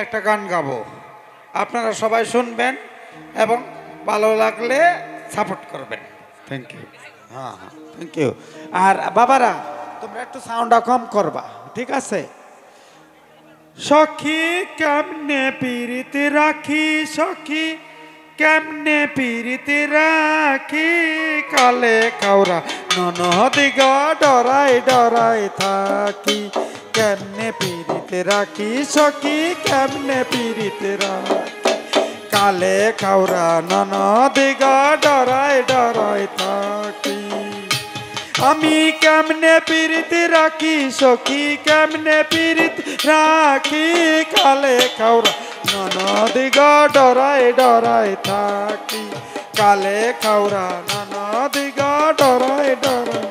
একটা গান গাবো, আপনারা সবাই শুনবেন এবং ভালো লাগলে সাপোর্ট করবেন। Thank you. হ্যাঁ হ্যাঁ, থ্যাংক ইউ। আর বাবারা, তোমরা একটু সাউন্ডটা কম করবা, ঠিক আছে? সখী কেমনে পিরিতি রাখি, সখী কেমনে পিরিতি রাখি, কালে কাউরা ননদি গো ডরাই ডরাই থাকি। কেমনে পিরিতি রাখি, সখী কেমনে পিরিতি রাখি, কালে কাউরা ননদি গো ডরাই ডরাই থাকি। আমি কেমনে পিরিতি রাখি, সখী কেমনে পিরিতি রাখি, কালে কাউরা ননদি গো ডরাই ডরাই থাকি। কালে কাউরা ননদি গো ডরাই ডরাই।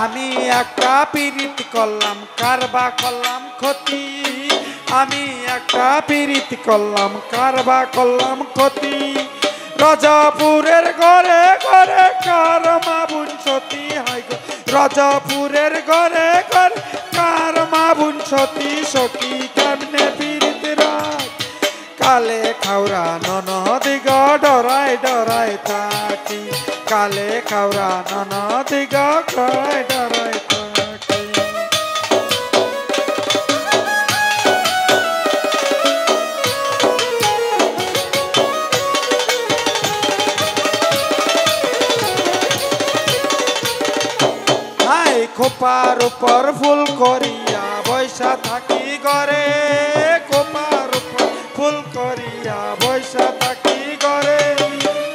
আমি একটা পিরিতি করলাম, কারবা করলাম ক্ষতি। আমি একটা পিরিতি করলাম, কারবা করলাম ক্ষতি। রাজাপুরের ঘরে ঘরে কার মা বোন সতী, হাই গো রাজাপুরের ঘরে ঘরে কার মা বোন সতী। সখী কেমনে পিরিতি রাখ, কালে খাওরা ননদি গো ডরাই ডরাই থাকি। কালে খাওরা ননদি গো ডরাই ডরাই থাকি। হাই খোপার উপর ফুল করিয়া বৈশা থাকি ঘরে, খোপার উপর ফুল করিয়া বৈশা থাকি ঘরে।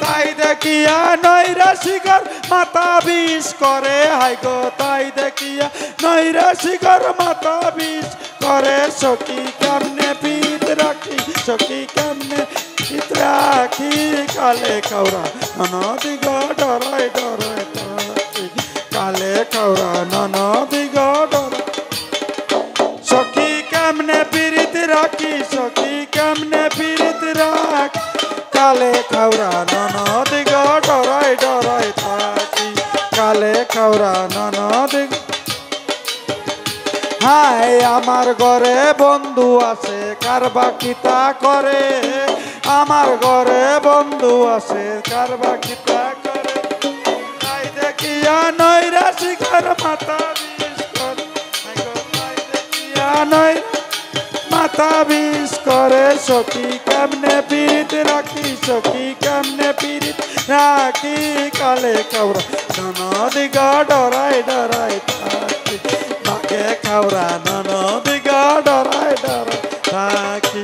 তাই দেখিয়া নৈরাশিকর মাথা বিষ করে, হাই গো তাই দেখিয়া নৈরাশিকর মাথা বিষ করে। সখী কেমনে পিত রাখি, সখী কেমনে পিত রাখি, কালে কাউরা ননদি গো ডরাই ডরাই থাকি। কালে কাউরা ননদি গো ডরাই। সখী কেমনে পিরিতি রাখি, সখী কেমনে পিরিতি রাখ, কালে খাওরা ননদি গো ডরাই ডরাই থাকি। কালে খাওরা ননদি। হাই আমার ঘরে বন্ধু আছে, কারবা কিতা করে। আমার ঘরে বন্ধু আছে, কারবা কিতা করে। তাই দেখিয়া নৈরাশিকর মাথা বিষ করে, তাই দেখিয়া মাথা বিষ করে। সখী কেমনে পিরিতি রাখি, সখী কেমনে পিরিতি রাখি, কালে কাউরা ননদি গো ডরাই ডরাই থাকি। বাগে কাউরা ননদি গো ডরাই ডরাই থাকি।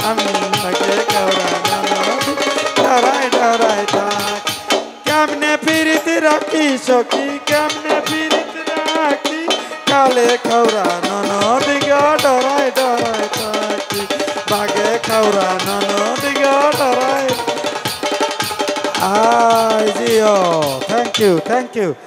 আমি বাগে কাউরা ননদি ডরাই ডরাই থাকি। কেমনে পিরিতি রাখি, সখী কেমনে পিরিতি রাখি, কালে খাওরা ননদি গো ডরাই ডরাই থাকি। বাগে খাওরা ননদি গো ডরাই। আই জিও, থ্যাংক ইউ, থ্যাংক ইউ।